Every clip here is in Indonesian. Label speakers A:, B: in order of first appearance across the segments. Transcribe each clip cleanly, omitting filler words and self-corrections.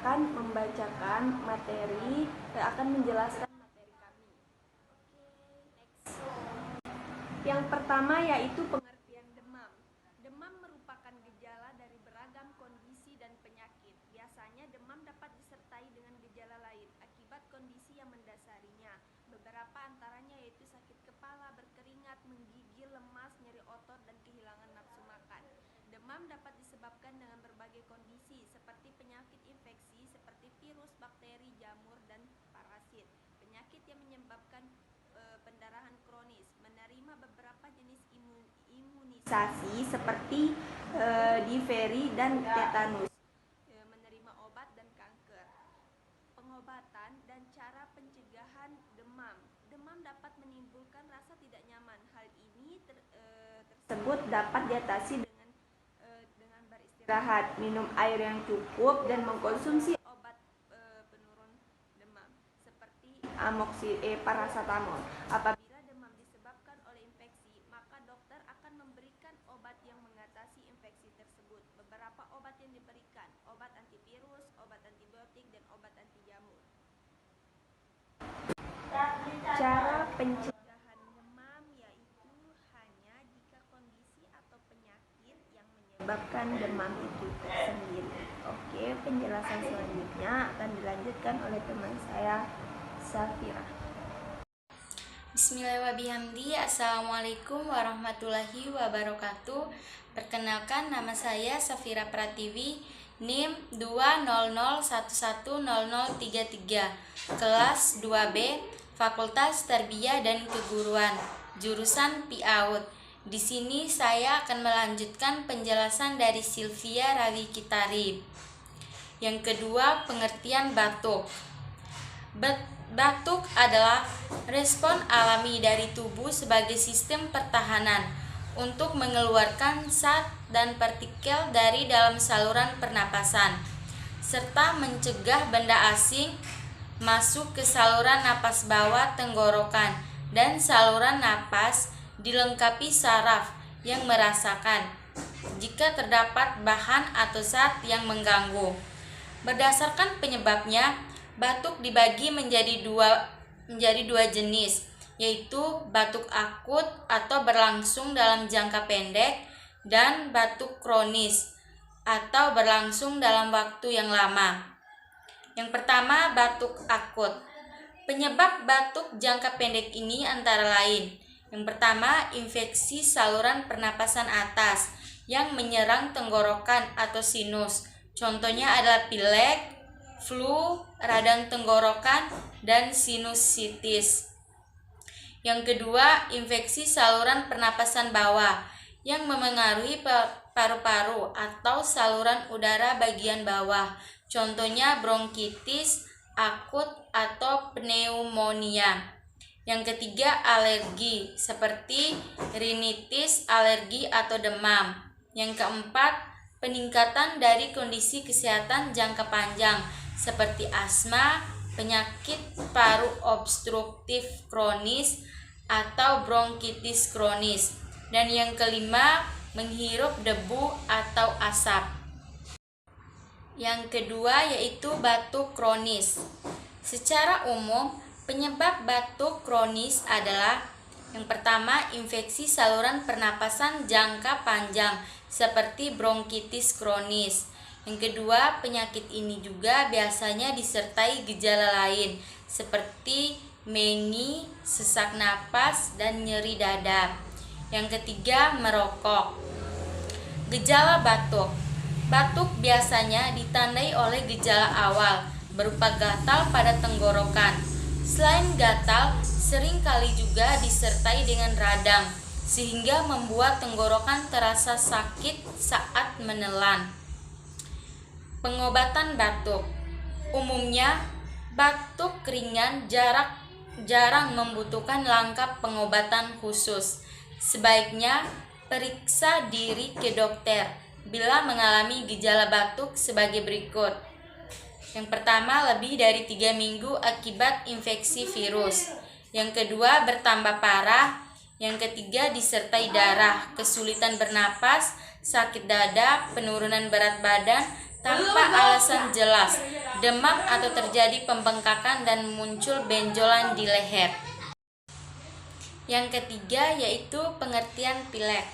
A: akan membacakan materi, akan menjelaskan materi kami. Oke, next. Yang pertama yaitu pengertian demam. Demam merupakan gejala dari beragam kondisi dan penyakit. Biasanya demam dapat disertai dengan gejala lain akibat kondisi yang mendasarinya. Beberapa antaranya yaitu sakit kepala, berkeringat, menggigil, lemas, nyeri otot, dan kehilangan nafsu makan. Demam dapat disebabkan dengan berbagai kondisi seperti penyakit infeksi seperti virus, bakteri, jamur, dan parasit. Penyakit yang menyebabkan pendarahan kronis, menerima beberapa jenis imunisasi seperti diferi dan tetanus, menerima obat dan kanker. Pengobatan dan cara pencegahan demam. Demam dapat menimbulkan rasa tidak nyaman. Hal ini tersebut dapat diatasi dengan beristirahat, minum air yang cukup, dan mengkonsumsi obat penurun demam seperti paracetamol. Apabila demam disebabkan oleh infeksi, maka dokter akan memberikan obat yang mengatasi infeksi tersebut. Beberapa obat yang diberikan: obat antivirus, obat antibiotik, dan obat anti jamur. Cara pencegahan demam yaitu hanya jika kondisi atau penyakit yang menyebabkan demam itu tersendiri. Oke, penjelasan selanjutnya akan dilanjutkan oleh teman saya, Safira.
B: Bismillahirrahmanirrahim. Assalamualaikum warahmatullahi wabarakatuh. Perkenalkan, nama saya Safira Pratiwi, NIM 200110033, kelas 2B, Fakultas Tarbiyah dan Keguruan, jurusan PIAUD. Di sini saya akan melanjutkan penjelasan dari Sylvia Rawi Kitarib. Yang kedua, pengertian batuk. Batuk adalah respon alami dari tubuh sebagai sistem pertahanan untuk mengeluarkan zat dan partikel dari dalam saluran pernapasan, serta mencegah benda asing masuk ke saluran napas bawah tenggorokan, dan saluran napas dilengkapi saraf yang merasakan jika terdapat bahan atau zat yang mengganggu. Berdasarkan penyebabnya, batuk dibagi menjadi dua jenis, yaitu batuk akut atau berlangsung dalam jangka pendek dan batuk kronis atau berlangsung dalam waktu yang lama. Yang pertama, batuk akut. Penyebab batuk jangka pendek ini antara lain: yang pertama, infeksi saluran pernapasan atas yang menyerang tenggorokan atau sinus. Contohnya adalah pilek, flu, radang tenggorokan, dan sinusitis. Yang kedua, infeksi saluran pernapasan bawah yang memengaruhi paru-paru atau saluran udara bagian bawah. Contohnya bronkitis akut atau pneumonia. Yang ketiga, alergi seperti rinitis, alergi atau demam. Yang keempat, peningkatan dari kondisi kesehatan jangka panjang seperti asma, penyakit paru obstruktif kronis, atau bronkitis kronis. Dan yang kelima, menghirup debu atau asap. Yang kedua yaitu batuk kronis. Secara umum, penyebab batuk kronis adalah: yang pertama, infeksi saluran pernapasan jangka panjang seperti bronkitis kronis. Yang kedua, penyakit ini juga biasanya disertai gejala lain seperti meni, sesak napas, dan nyeri dada. Yang ketiga, merokok. Gejala batuk. Batuk biasanya ditandai oleh gejala awal berupa gatal pada tenggorokan. Selain gatal, seringkali juga disertai dengan radang, sehingga membuat tenggorokan terasa sakit saat menelan. Pengobatan batuk. Umumnya, batuk ringan jarang membutuhkan langkah pengobatan khusus. Sebaiknya periksa diri ke dokter bila mengalami gejala batuk sebagai berikut. Yang pertama, lebih dari 3 minggu akibat infeksi virus. Yang kedua, bertambah parah. Yang ketiga, disertai darah, kesulitan bernapas, sakit dada, penurunan berat badan tanpa alasan jelas, demam atau terjadi pembengkakan dan muncul benjolan di leher. Yang ketiga yaitu pengertian pilek.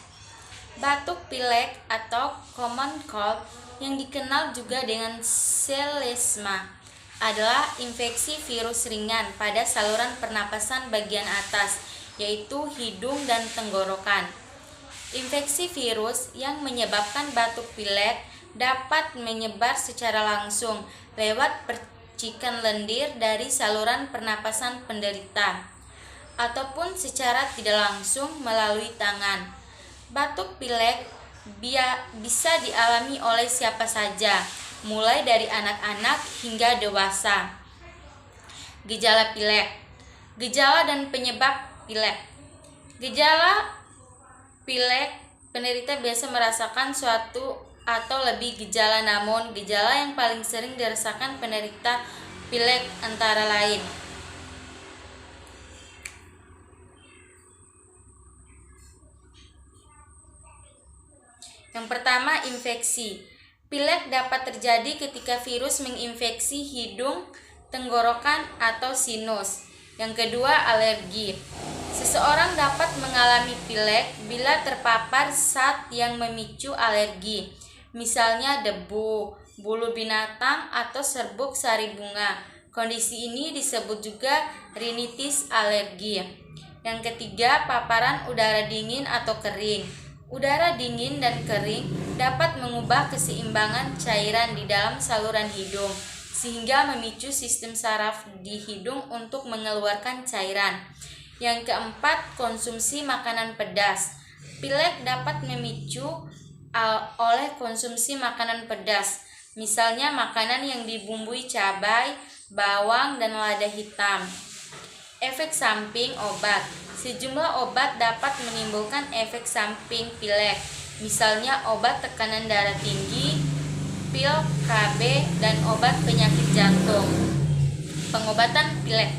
B: Batuk pilek atau common cold yang dikenal juga dengan selesma adalah infeksi virus ringan pada saluran pernapasan bagian atas, yaitu hidung dan tenggorokan. Infeksi virus yang menyebabkan batuk pilek dapat menyebar secara langsung lewat percikan lendir dari saluran pernapasan penderita, ataupun secara tidak langsung melalui tangan. Batuk pilek bisa dialami oleh siapa saja, mulai dari anak-anak hingga dewasa. Gejala pilek. Gejala dan penyebab pilek. Gejala pilek, penderita biasa merasakan suatu atau lebih gejala, namun gejala yang paling sering dirasakan penderita pilek antara lain: yang pertama, infeksi. Pilek dapat terjadi ketika virus menginfeksi hidung, tenggorokan, atau sinus. Yang kedua, alergi. Seseorang dapat mengalami pilek bila terpapar zat yang memicu alergi, misalnya debu, bulu binatang, atau serbuk sari bunga. Kondisi ini disebut juga rinitis alergi. Yang ketiga, paparan udara dingin atau kering. Udara dingin dan kering dapat mengubah keseimbangan cairan di dalam saluran hidung, sehingga memicu sistem saraf di hidung untuk mengeluarkan cairan. Yang keempat, konsumsi makanan pedas. Pilek dapat memicu oleh konsumsi makanan pedas, misalnya makanan yang dibumbui cabai, bawang, dan lada hitam. Efek samping obat. Sejumlah obat dapat menimbulkan efek samping pilek, misalnya obat tekanan darah tinggi, pil KB, dan obat penyakit jantung. Pengobatan pilek.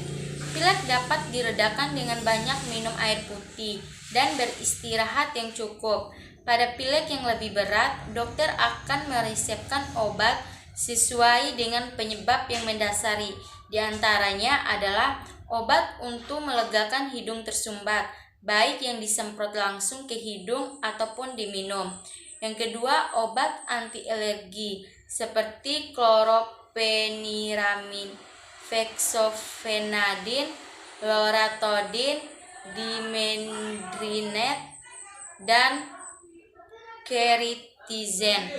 B: Pilek dapat diredakan dengan banyak minum air putih dan beristirahat yang cukup. Pada pilek yang lebih berat, dokter akan meresepkan obat sesuai dengan penyebab yang mendasari. Di antaranya adalah obat untuk melegakan hidung tersumbat, baik yang disemprot langsung ke hidung ataupun diminum. Yang kedua, obat anti alergi seperti kloropheniramin, fexofenadin, loratadin, dimendrinet, dan keritizen.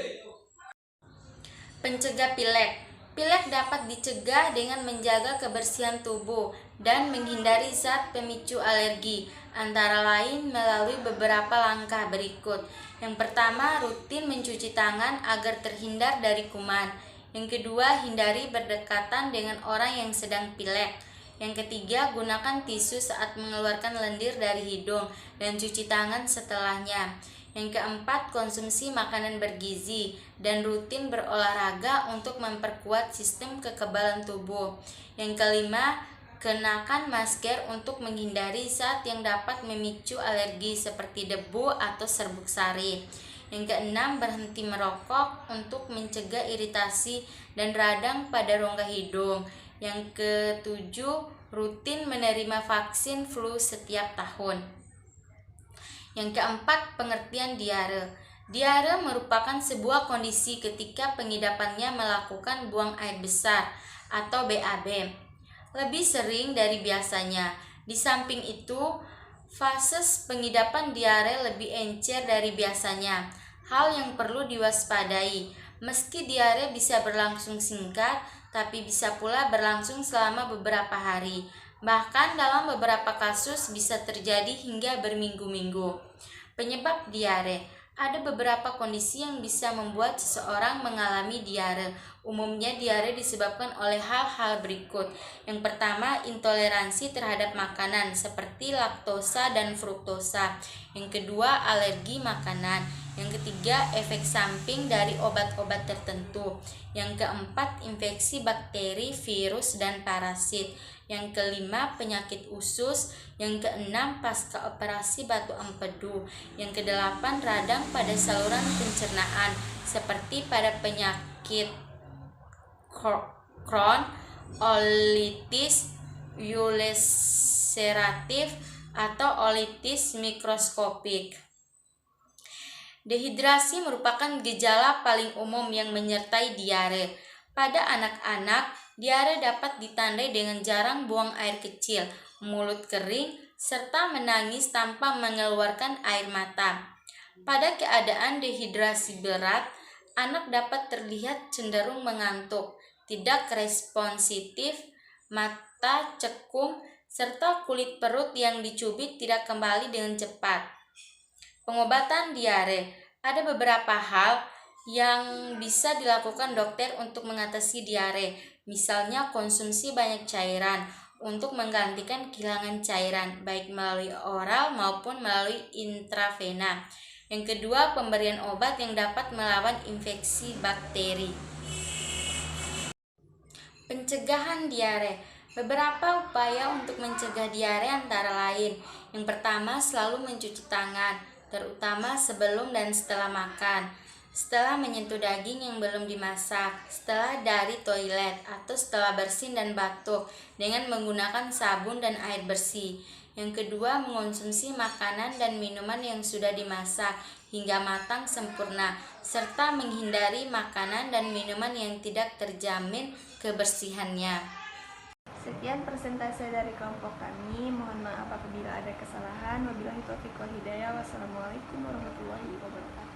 B: Pencegah pilek. Pilek dapat dicegah dengan menjaga kebersihan tubuh dan menghindari zat pemicu alergi, antara lain melalui beberapa langkah berikut. Yang pertama, rutin mencuci tangan agar terhindar dari kuman. Yang kedua, hindari berdekatan dengan orang yang sedang pilek. Yang ketiga, gunakan tisu saat mengeluarkan lendir dari hidung dan cuci tangan setelahnya. Yang keempat, konsumsi makanan bergizi dan rutin berolahraga untuk memperkuat sistem kekebalan tubuh. Yang kelima, kenakan masker untuk menghindari zat yang dapat memicu alergi seperti debu atau serbuk sari. Yang keenam, berhenti merokok untuk mencegah iritasi dan radang pada rongga hidung. Yang ketujuh, rutin menerima vaksin flu setiap tahun. Yang keempat, pengertian diare. Diare merupakan sebuah kondisi ketika pengidapannya melakukan buang air besar atau BAB lebih sering dari biasanya. Di samping itu, fase pengidapan diare lebih encer dari biasanya, hal yang perlu diwaspadai. Meski diare bisa berlangsung singkat, tapi bisa pula berlangsung selama beberapa hari. Bahkan dalam beberapa kasus bisa terjadi hingga berminggu-minggu. Penyebab diare. Ada beberapa kondisi yang bisa membuat seseorang mengalami diare. Umumnya diare disebabkan oleh hal-hal berikut. Yang pertama, intoleransi terhadap makanan seperti laktosa dan fruktosa. Yang kedua, alergi makanan. Yang ketiga, efek samping dari obat-obat tertentu. Yang keempat, infeksi bakteri, virus, dan parasit. Yang kelima, penyakit usus. Yang keenam, pasca operasi batu empedu. Yang kedelapan, radang pada saluran pencernaan seperti pada penyakit Crohn, olitis ulceratif, atau olitis mikroskopik. Dehidrasi merupakan gejala paling umum yang menyertai diare. Pada anak-anak, diare dapat ditandai dengan jarang buang air kecil, mulut kering, serta menangis tanpa mengeluarkan air mata. Pada keadaan dehidrasi berat, anak dapat terlihat cenderung mengantuk, tidak responsif, mata cekung, serta kulit perut yang dicubit tidak kembali dengan cepat. Pengobatan diare. Ada beberapa hal yang bisa dilakukan dokter untuk mengatasi diare. Misalnya konsumsi banyak cairan untuk menggantikan kehilangan cairan, baik melalui oral maupun melalui intravena. Yang kedua, pemberian obat yang dapat melawan infeksi bakteri. Pencegahan diare. Beberapa upaya untuk mencegah diare antara lain. Yang pertama, selalu mencuci tangan, terutama sebelum dan setelah makan, setelah menyentuh daging yang belum dimasak, setelah dari toilet, atau setelah bersin dan batuk dengan menggunakan sabun dan air bersih. Yang kedua, mengonsumsi makanan dan minuman yang sudah dimasak hingga matang sempurna, serta menghindari makanan dan minuman yang tidak terjamin kebersihannya.
A: Sekian persentase dari kelompok kami. Mohon maaf apabila ada kesalahan. Wabillahi taufiq wal hidayah. Wassalamualaikum warahmatullahi wabarakatuh.